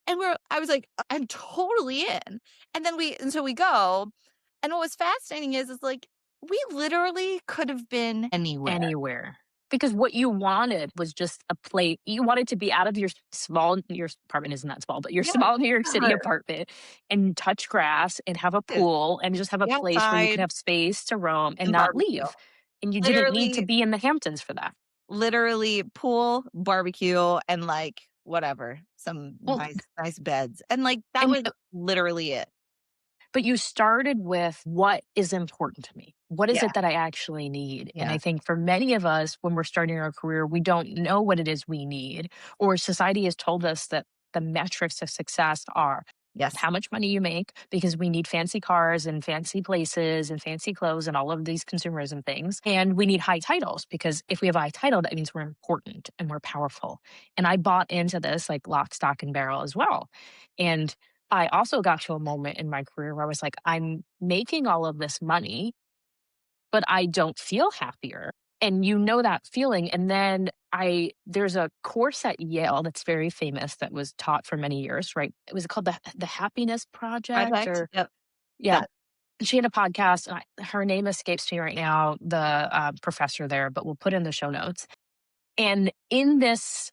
And I was like, I'm totally in. And so we go. And what was fascinating is like, we literally could have been anywhere. Anywhere. Because what you wanted was just a place. You wanted to be out of your apartment isn't that small, but your Yeah, small New York City sure. apartment and touch grass and have a Yeah, pool and just have a be place where you could outside have space to roam and and not barbecue. leave. And you didn't need to Literally, be in the Hamptons for that. literally pool, barbecue, and like whatever, some Well, nice beds. And like that and was literally it. but you started with what is important to me? What is Yeah. it that I actually need? And I Yeah. think for many of us, when we're starting our career, we don't know what it is we need, or society has told us that the metrics of success are Yes. how much money you make, because we need fancy cars and fancy places and fancy clothes and all of these consumerism things. And we need high titles, because if we have a high title, that means we're important and we're powerful. And I bought into this like lock, stock, and barrel as well. And I also got to a moment in my career where I was like, I'm making all of this money, but I don't feel happier. And you know that feeling. And then there's a course at Yale that's very famous that was taught for many years, right? It was called the Happiness Project, Project. or Yep. yeah. That. She had a podcast. And her name escapes me right now, the professor there, but we'll put in the show notes. And in this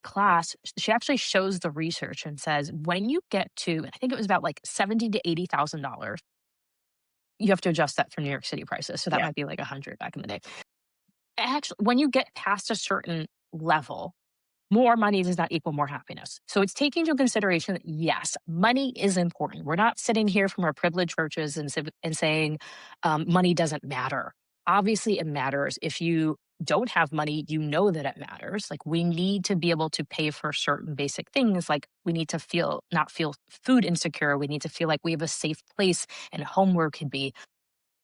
class, she actually shows the research and says when you get to, I think it was about like $70,000 to $80,000, you have to adjust that for New York City prices. So that Yeah. might be like 100 back in the day. Actually, when you get past a certain level, more money does not equal more happiness. So it's taking into consideration that yes, money is important. We're not sitting here from our privileged churches and saying money doesn't matter. Obviously, it matters. If you don't have money, you know that it matters. Like we need to be able to pay for certain basic things. Like we need to not feel food insecure. We need to feel like we have a safe place and home where it could be.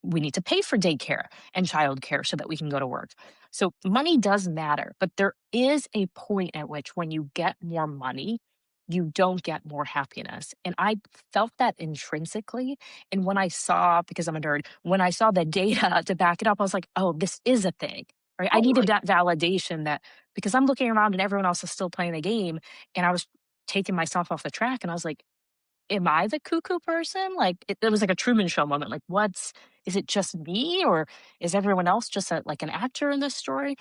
We need to pay for daycare and childcare so that we can go to work. So money does matter, but there is a point at which when you get more money, you don't get more happiness. And I felt that intrinsically. And because I'm a nerd, when I saw the data to back it up, I was like, oh, this is a thing. Right? I needed Totally. that validation, that because I'm looking around and everyone else is still playing the game, and I was taking myself off the track, and I was like, am I the cuckoo person? Like it was like a Truman Show moment. Like, is it just me, or is everyone else just like an actor in this story?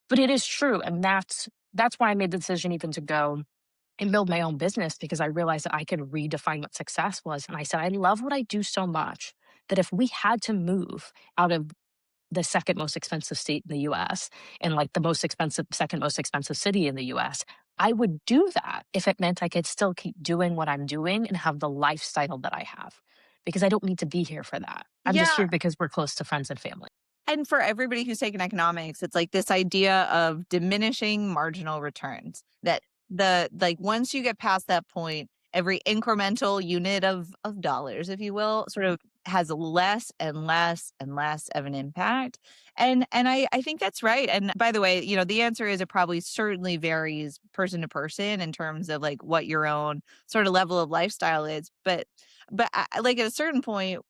But it is true, and that's why I made the decision even to go and build my own business, because I realized that I could redefine what success was. And I said, I love what I do so much that if we had to move out of the second most expensive state in the US and like second most expensive city in the US, I would do that if it meant I could still keep doing what I'm doing and have the lifestyle that I have, because I don't need to be here for that. I'm just Yeah. here because we're close to friends and family. And for everybody who's taken economics, it's like this idea of diminishing marginal returns, that once you get past that point, every incremental unit of dollars, if you will, sort of has less and less and less of an impact. And I think that's right. And by the way, the answer is it probably certainly varies person to person in terms of like what your own sort of level of lifestyle is. But like at a certain point,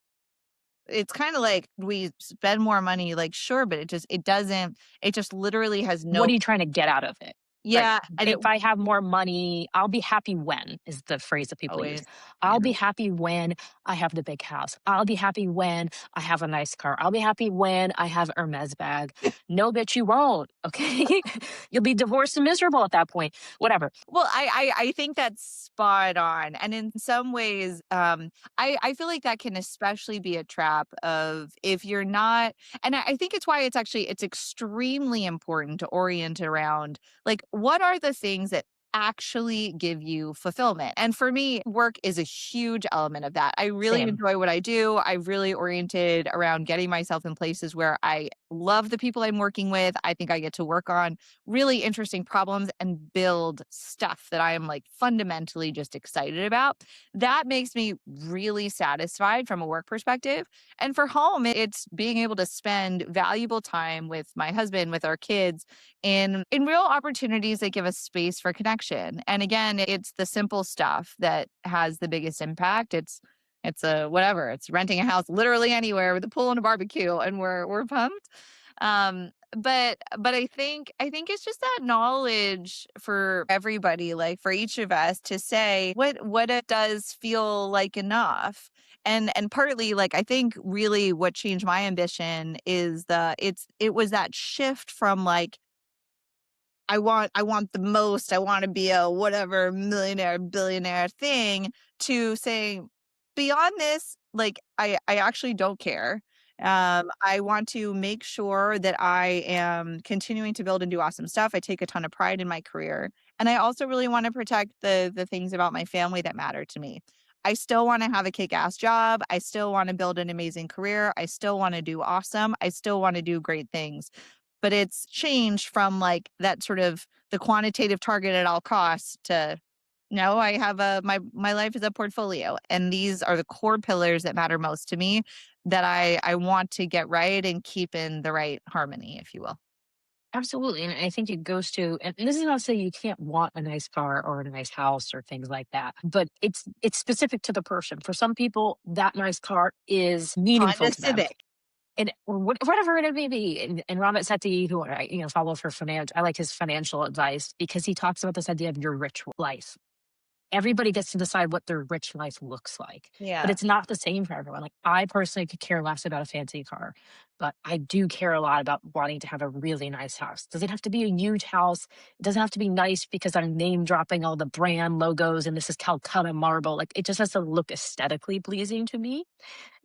it's kind of like we spend more money, like, sure, but it just literally has What no. are you trying to get out of it? Right. Yeah, and it If I have more money, I'll be happy when is the phrase that people use. always, I'll yeah. be happy when I have the big house. I'll be happy when I have a nice car. I'll be happy when I have Hermes bag. No, bitch, you won't. Okay. You'll be divorced and miserable at that point. Whatever. Well, I think that's spot on, and in some ways, I feel like that can especially be a trap of if you're not, and I think it's why it's extremely important to orient around, like, what are the things that actually give you fulfillment? And for me, work is a huge element of that. I really Same. enjoy what I do. I've really oriented around getting myself in places where I love the people I'm working with. I think I get to work on really interesting problems and build stuff that I am like fundamentally just excited about. That makes me really satisfied from a work perspective. And for home, it's being able to spend valuable time with my husband, with our kids, in real opportunities that give us space for connection. And again, it's the simple stuff that has the biggest impact. It's a whatever. It's renting a house literally anywhere with a pool and a barbecue, and we're pumped. But I think it's just that knowledge for everybody, like for each of us to say what it does feel like enough. And partly like I think really what changed my ambition is it was that shift from like I want the most, I want to be a whatever millionaire, billionaire thing to saying beyond this, like I actually don't care. I want to make sure that I am continuing to build and do awesome stuff. I take a ton of pride in my career. And I also really want to protect the things about my family that matter to me. I still want to have a kick-ass job. I still want to build an amazing career. I still want to do awesome. I still want to do great things, but it's changed from like that sort of the quantitative target at all costs to no, I have my life is a portfolio, and these are the core pillars that matter most to me that I want to get right and keep in the right harmony, if you will. Absolutely. And I think it goes to, and this is not to say you can't want a nice car or a nice house or things like that, but it's specific to the person. For some people, that nice car is meaningful Honda to them. Civic. And or whatever it may be. And Ramit Sethi, who I follow for finance, I like his financial advice because he talks about this idea of your rich life. Everybody gets to decide what their rich life looks like, but Yeah. it's not the same for everyone. Like I personally could care less about a fancy car, but I do care a lot about wanting to have a really nice house. Does it have to be a huge house? It doesn't have to be nice because I'm name dropping all the brand logos and this is Calcutta marble. Like it just has to look aesthetically pleasing to me.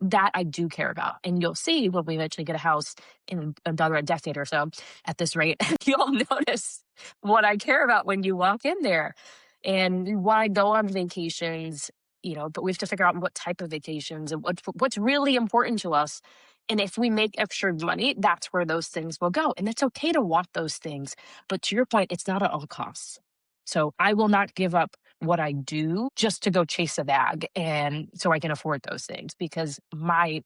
That I do care about. And you'll see when we eventually get a house in another decade or so at this rate, you'll notice what I care about when you walk in there. And why go on vacations, but we have to figure out what type of vacations and what's really important to us. And if we make extra money, that's where those things will go. And it's okay to want those things. But to your point, it's not at all costs. So I will not give up what I do just to go chase a bag and so I can afford those things because I'm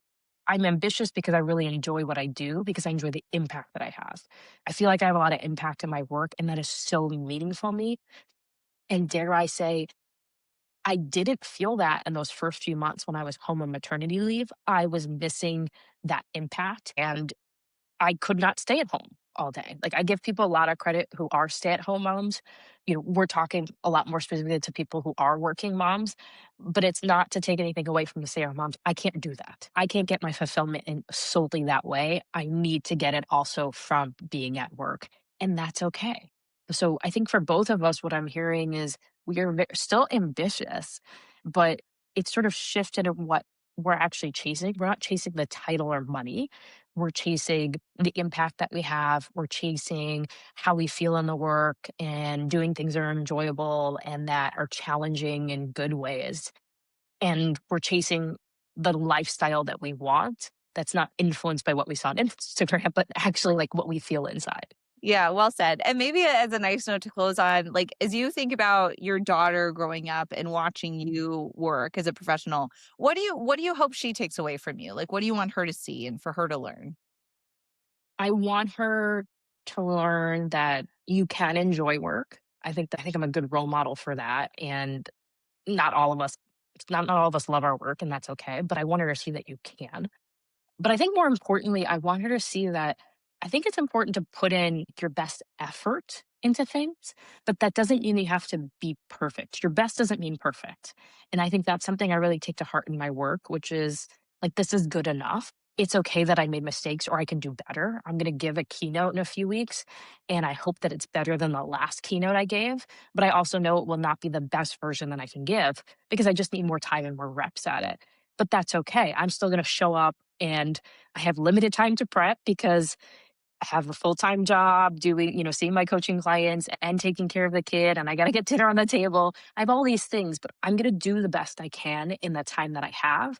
ambitious because I really enjoy what I do because I enjoy the impact that I have. I feel like I have a lot of impact in my work and that is so meaningful to me. And dare I say, I didn't feel that in those first few months when I was home on maternity leave. I was missing that impact and I could not stay at home all day. Like I give people a lot of credit who are stay-at-home moms. We're talking a lot more specifically to people who are working moms, but it's not to take anything away from the stay-at-home moms. I can't do that. I can't get my fulfillment in solely that way. I need to get it also from being at work, and that's okay. So I think for both of us, what I'm hearing is we are still ambitious, but it's sort of shifted in what we're actually chasing. We're not chasing the title or money. We're chasing the impact that we have. We're chasing how we feel in the work and doing things that are enjoyable and that are challenging in good ways. And we're chasing the lifestyle that we want that's not influenced by what we saw on Instagram, but actually like what we feel inside. Yeah, well said. And maybe as a nice note to close on, like as you think about your daughter growing up and watching you work as a professional, what do you hope she takes away from you? Like what do you want her to see and for her to learn? I want her to learn that you can enjoy work. I think I'm a good role model for that. And not all of us not all of us love our work and that's okay, but I want her to see that you can. But I think more importantly, I want her to see that I think it's important to put in your best effort into things, but that doesn't mean you have to be perfect. Your best doesn't mean perfect. And I think that's something I really take to heart in my work, which is like, this is good enough. It's okay that I made mistakes or I can do better. I'm going to give a keynote in a few weeks, and I hope that it's better than the last keynote I gave. But I also know it will not be the best version that I can give because I just need more time and more reps at it. But that's okay. I'm still going to show up, and I have limited time to prep because I have a full-time job doing, seeing my coaching clients and taking care of the kid, and I got to get dinner on the table. I have all these things, but I'm going to do the best I can in the time that I have.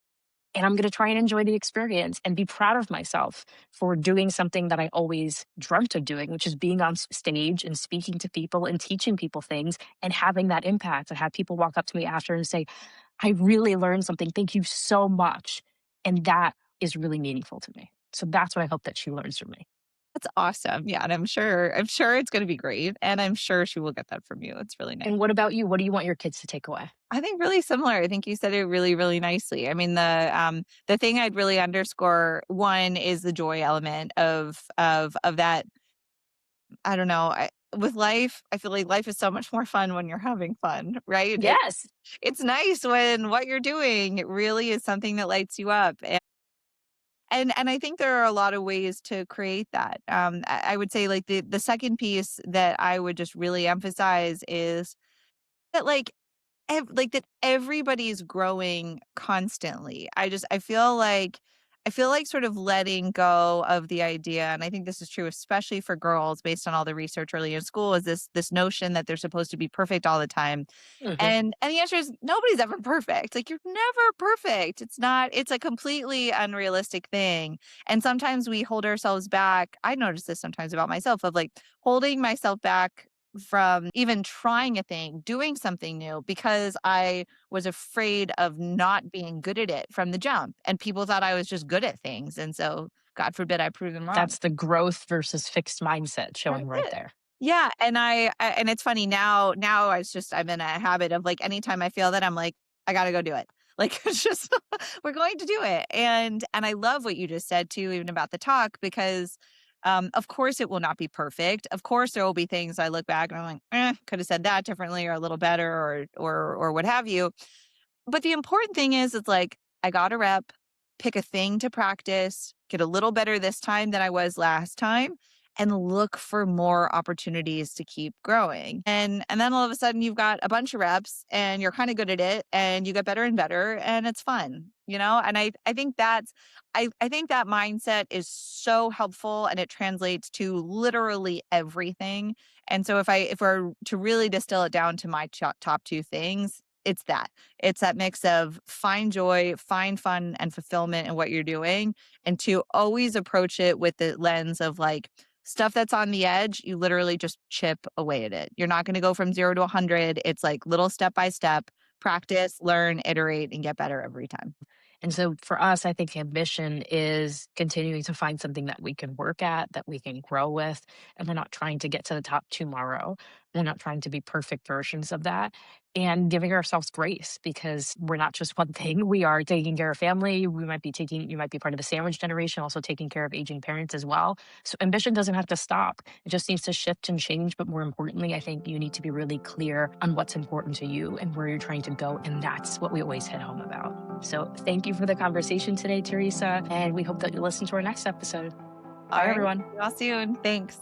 And I'm going to try and enjoy the experience and be proud of myself for doing something that I always dreamt of doing, which is being on stage and speaking to people and teaching people things and having that impact. And have people walk up to me after and say, I really learned something. Thank you so much. And that is really meaningful to me. So that's what I hope that she learns from me. That's awesome. Yeah, and I'm sure it's gonna be great, and I'm sure she will get that from you. It's really nice. And what about you? What do you want your kids to take away? I think really similar. I think you said it really, really nicely. I mean, the thing I'd really underscore, one is the joy element of that. I don't know. With life, I feel like life is so much more fun when you're having fun, right? Yes. It's nice when what you're doing, it really is something that lights you up. And I think there are a lot of ways to create that. I would say like the second piece that I would just really emphasize is that like that everybody's growing constantly. I feel like sort of letting go of the idea, and I think this is true especially for girls based on all the research early in school, is this notion that they're supposed to be perfect all the time. Hmm. And the answer is nobody's ever perfect. Like, you're never perfect. It's a completely unrealistic thing. And sometimes we hold ourselves back. I notice this sometimes about myself, of like holding myself back from even trying a thing, doing something new, because I was afraid of not being good at it from the jump. And people thought I was just good at things. And so God forbid I prove them wrong. That's the growth versus fixed mindset That's showing right it. there. Yeah, and it's funny now I'm in a habit of like anytime I feel that, I'm like, I gotta go do it. Like, it's just we're going to do it. And I love what you just said too, even about the talk, because of course it will not be perfect. Of course there will be things I look back and I'm like, could have said that differently or a little better, or what have you. But the important thing is, it's like, I got a rep, pick a thing to practice, get a little better this time than I was last time, and look for more opportunities to keep growing. And then all of a sudden you've got a bunch of reps and you're kind of good at it and you get better and better and it's fun, you know? And I think I think that mindset is so helpful, and it translates to literally everything. And so if we're to really distill it down to my top two things, it's that. It's that mix of find joy, find fun and fulfillment in what you're doing, and to always approach it with the lens of like, stuff that's on the edge, you literally just chip away at it. You're not going to go from 0 to 100. It's like little step by step, practice, learn, iterate, and get better every time. And so for us, I think ambition is continuing to find something that we can work at, that we can grow with. And we're not trying to get to the top tomorrow. We're not trying to be perfect versions of that. And giving ourselves grace, because we're not just one thing. We are taking care of family. You might be part of the sandwich generation, also taking care of aging parents as well. So ambition doesn't have to stop. It just needs to shift and change. But more importantly, I think you need to be really clear on what's important to you and where you're trying to go. And that's what we always hit home about. So thank you for the conversation today, Teresa. And we hope that you listen to our next episode. All Bye, right. everyone. See y'all soon. Thanks.